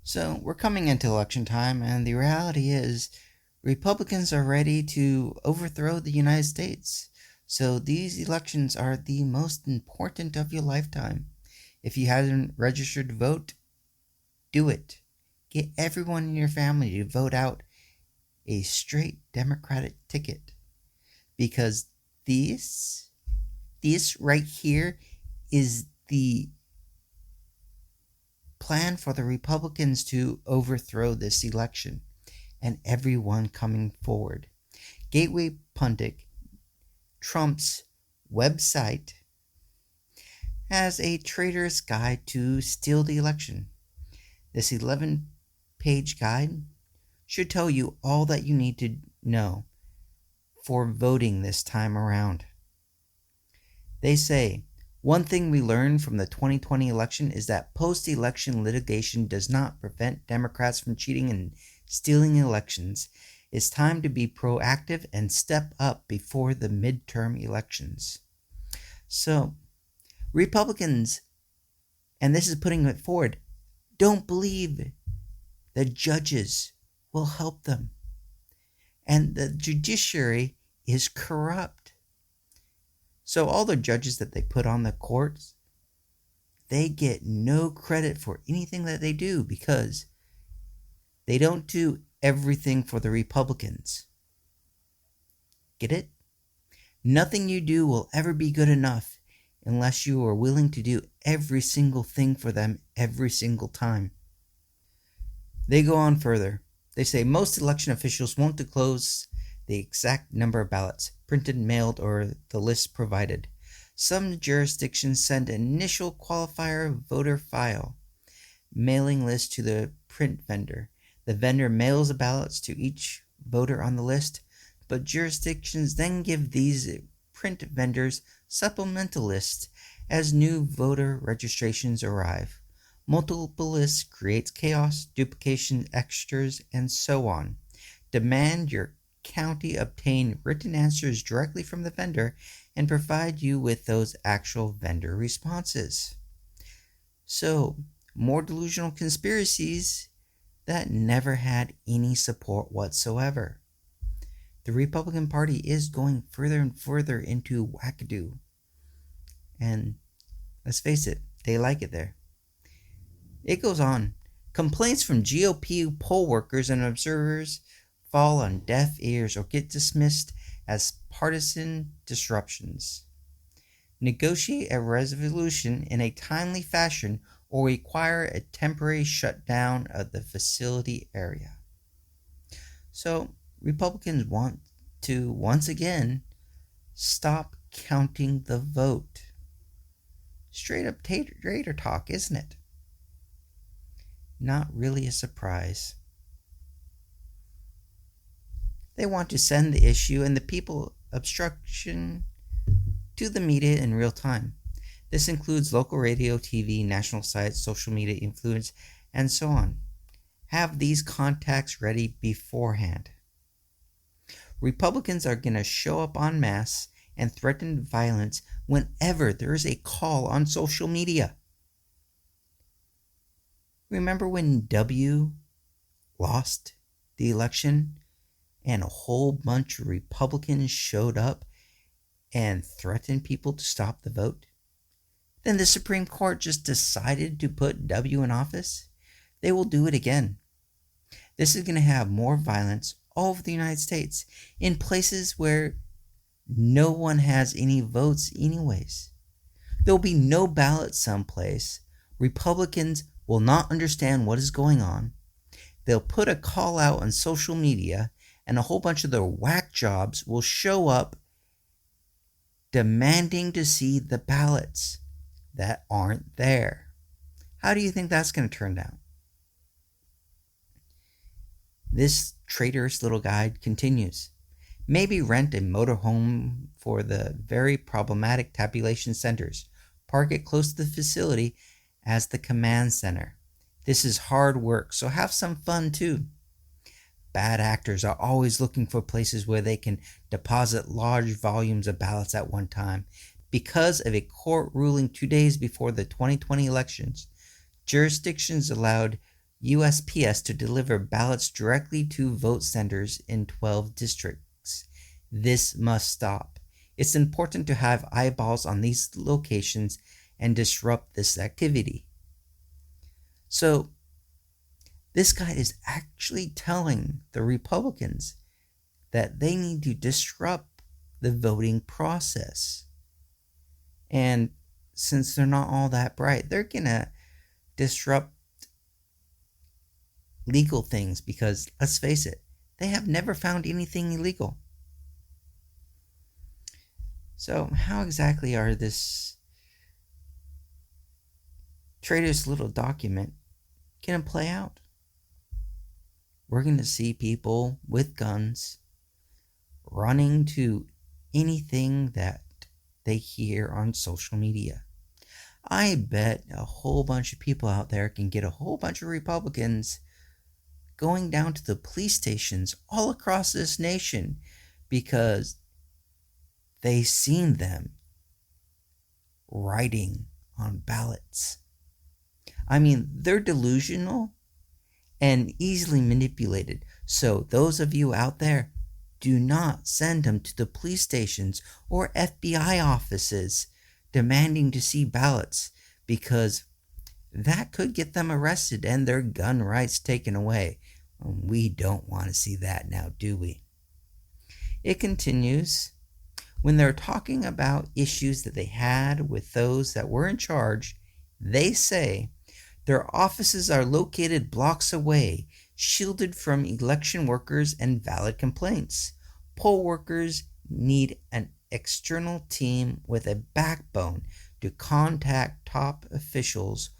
So we're coming into election time, and the reality is Republicans are ready to overthrow the United States. So these elections are the most important of your lifetime. If you haven't registered to vote, do it. Get everyone in your family to vote out a straight Democratic ticket. Because this right here is the plan for the Republicans to overthrow this election and everyone coming forward. Gateway Pundit, Trump's website, has a traitorous guide to steal the election. This 11-page guide should tell you all that you need to know for voting this time around. They say, one thing we learned from the 2020 election is that post-election litigation does not prevent Democrats from cheating and stealing elections. It's time to be proactive and step up before the midterm elections. So, Republicans, and this is putting it forward, don't believe the judges will help them. And the judiciary is corrupt. So all the judges that they put on the courts, they get no credit for anything that they do because they don't do everything for the Republicans. Get it? Nothing you do will ever be good enough unless you are willing to do every single thing for them every single time. They go on further. They say most election officials won't disclose the exact number of ballots, printed, mailed, or the list provided. Some jurisdictions send initial qualifier voter file mailing list to the print vendor. The vendor mails the ballots to each voter on the list, but jurisdictions then give these print vendors supplemental lists as new voter registrations arrive. Multiple lists creates chaos, duplication, extras, and so on. Demand your county obtain written answers directly from the vendor and provide you with those actual vendor responses. So, more delusional conspiracies that never had any support whatsoever. The Republican Party is going further and further into wackadoo. And let's face it, they like it there. It goes on. Complaints from GOP poll workers and observers fall on deaf ears or get dismissed as partisan disruptions. Negotiate a resolution in a timely fashion or require a temporary shutdown of the facility area. So, Republicans want to, once again, stop counting the vote. Straight up traitor talk, isn't it? Not really a surprise. They want to send the issue and the people obstruction to the media in real time. This includes local radio, TV, national sites, social media influence, and so on. Have these contacts ready beforehand. Republicans are going to show up en masse and threaten violence whenever there is a call on social media. Remember when W lost the election and a whole bunch of Republicans showed up and threatened people to stop the vote? Then the Supreme Court just decided to put W in office. They will do it again. This is going to have more violence all over the United States in places where no one has any votes anyways. There will be no ballot someplace. Republicans will not understand what is going on. They'll put a call out on social media and a whole bunch of their whack jobs will show up demanding to see the ballots that aren't there. How do you think that's going to turn out? This traitorous little guide continues. Maybe rent a motorhome for the very problematic tabulation centers. Park it close to the facility as the command center. This is hard work, so have some fun too. Bad actors are always looking for places where they can deposit large volumes of ballots at one time. Because of a court ruling 2 days before the 2020 elections, jurisdictions allowed USPS to deliver ballots directly to vote centers in 12 districts. This must stop. It's important to have eyeballs on these locations and disrupt this activity. So, this guy is actually telling the Republicans that they need to disrupt the voting process. And since they're not all that bright, they're going to disrupt legal things because, let's face it, they have never found anything illegal. So, how exactly are this traitorous little document going to play out? We're going to see people with guns running to anything that they hear on social media. I bet a whole bunch of people out there can get a whole bunch of Republicans going down to the police stations all across this nation because they seen them writing on ballots. I mean, they're delusional and easily manipulated. So those of you out there, do not send them to the police stations or FBI offices demanding to see ballots, because that could get them arrested and their gun rights taken away. We don't want to see that now, do we? It continues. When they're talking about issues that they had with those that were in charge, they say their offices are located blocks away, shielded from election workers and valid complaints. Poll workers need an external team with a backbone to contact top officials,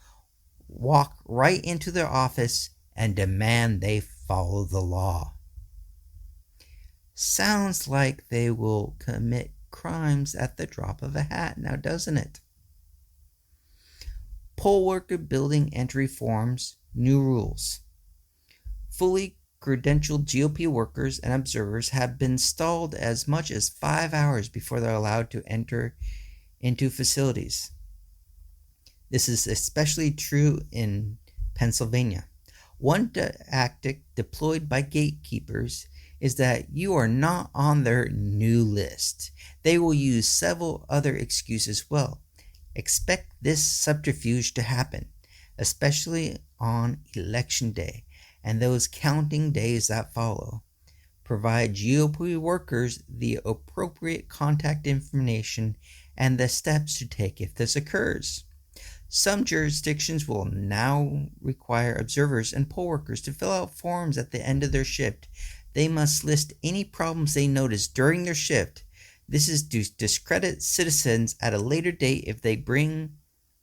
walk right into their office, and demand they follow the law. Sounds like they will commit crimes at the drop of a hat now, doesn't it? Poll worker building entry forms, new rules. Fully credentialed GOP workers and observers have been stalled as much as 5 hours before they're allowed to enter into facilities. This is especially true in Pennsylvania. One tactic deployed by gatekeepers is that you are not on their new list. They will use several other excuses as well. Expect this subterfuge to happen, especially on election day and those counting days that follow. Provide GOP workers the appropriate contact information and the steps to take if this occurs. Some jurisdictions will now require observers and poll workers to fill out forms at the end of their shift. They must list any problems they notice during their shift. This is to discredit citizens at a later date if they bring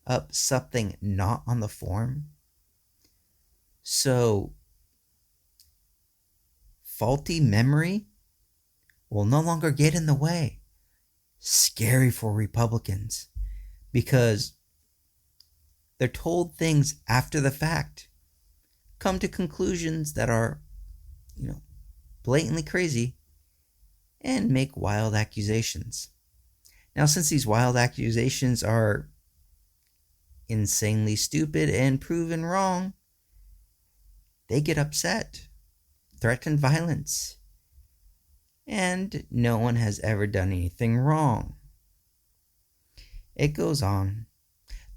up something not on the form. So, faulty memory will no longer get in the way. Scary for Republicans, because they're told things after the fact, come to conclusions that are, blatantly crazy, and make wild accusations. Now, since these wild accusations are insanely stupid and proven wrong, they get upset, threaten violence, and no one has ever done anything wrong. It goes on.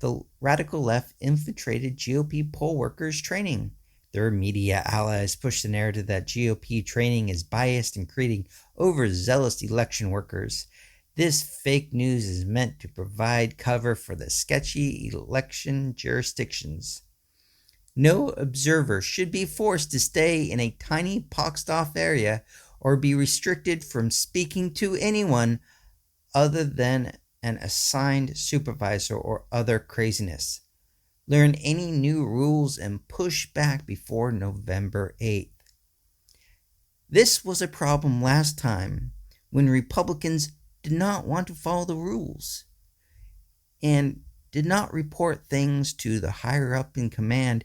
The radical left infiltrated GOP poll workers' training. Their media allies push the narrative that GOP training is biased and creating overzealous election workers. This fake news is meant to provide cover for the sketchy election jurisdictions. No observer should be forced to stay in a tiny boxed-off area or be restricted from speaking to anyone other than an assigned supervisor or other craziness. Learn any new rules and push back before November 8th. This was a problem last time when Republicans did not want to follow the rules and did not report things to the higher up in command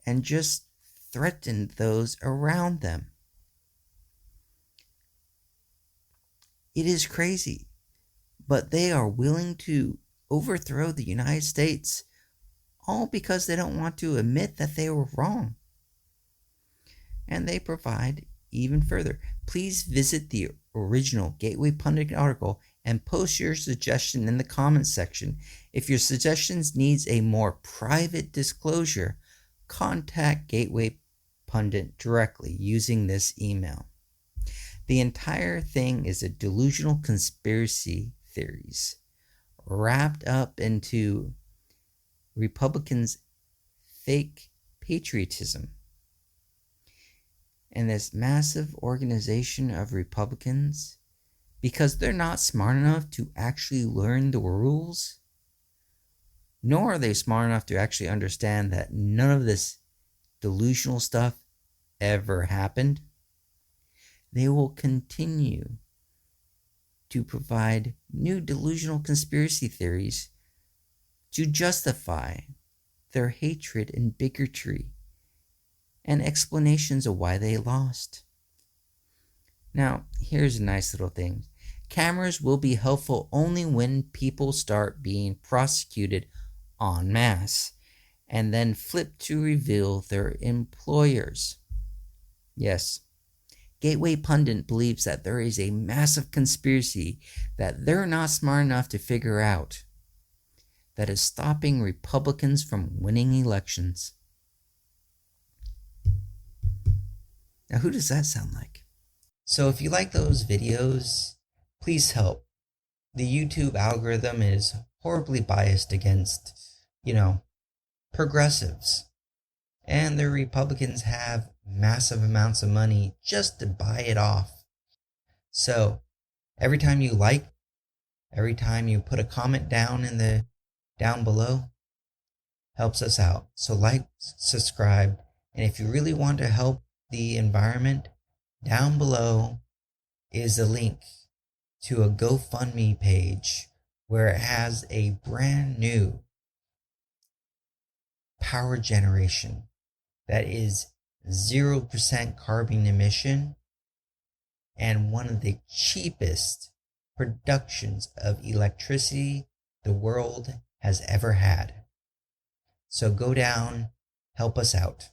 and just threatened those around them. It is crazy, but they are willing to overthrow the United States all because they don't want to admit that they were wrong. and they provide even further. Please visit the original Gateway Pundit article and post your suggestion in the comments section. If your suggestions needs a more private disclosure, contact Gateway Pundit directly using this email. The entire thing is a delusional conspiracy theories wrapped up into Republicans' fake patriotism. And this massive organization of Republicans, because they're not smart enough to actually learn the rules, nor are they smart enough to actually understand that none of this delusional stuff ever happened, they will continue to provide new delusional conspiracy theories to justify their hatred and bigotry and explanations of why they lost. Now, here's a nice little thing. Cameras will be helpful only when people start being prosecuted en masse and then flip to reveal their employers. Yes, Gateway Pundit believes that there is a massive conspiracy that they're not smart enough to figure out that is stopping Republicans from winning elections. Now, who does that sound like? So if you like those videos, please help. The YouTube algorithm is horribly biased against, progressives. And the Republicans have massive amounts of money just to buy it off. So every time you like, every time you put a comment down below, helps us out. So like, subscribe, and if you really want to help the environment, down below is a link to a GoFundMe page where it has a brand new power generation that is 0% carbon emission and one of the cheapest productions of electricity the world has ever had. So go down, help us out.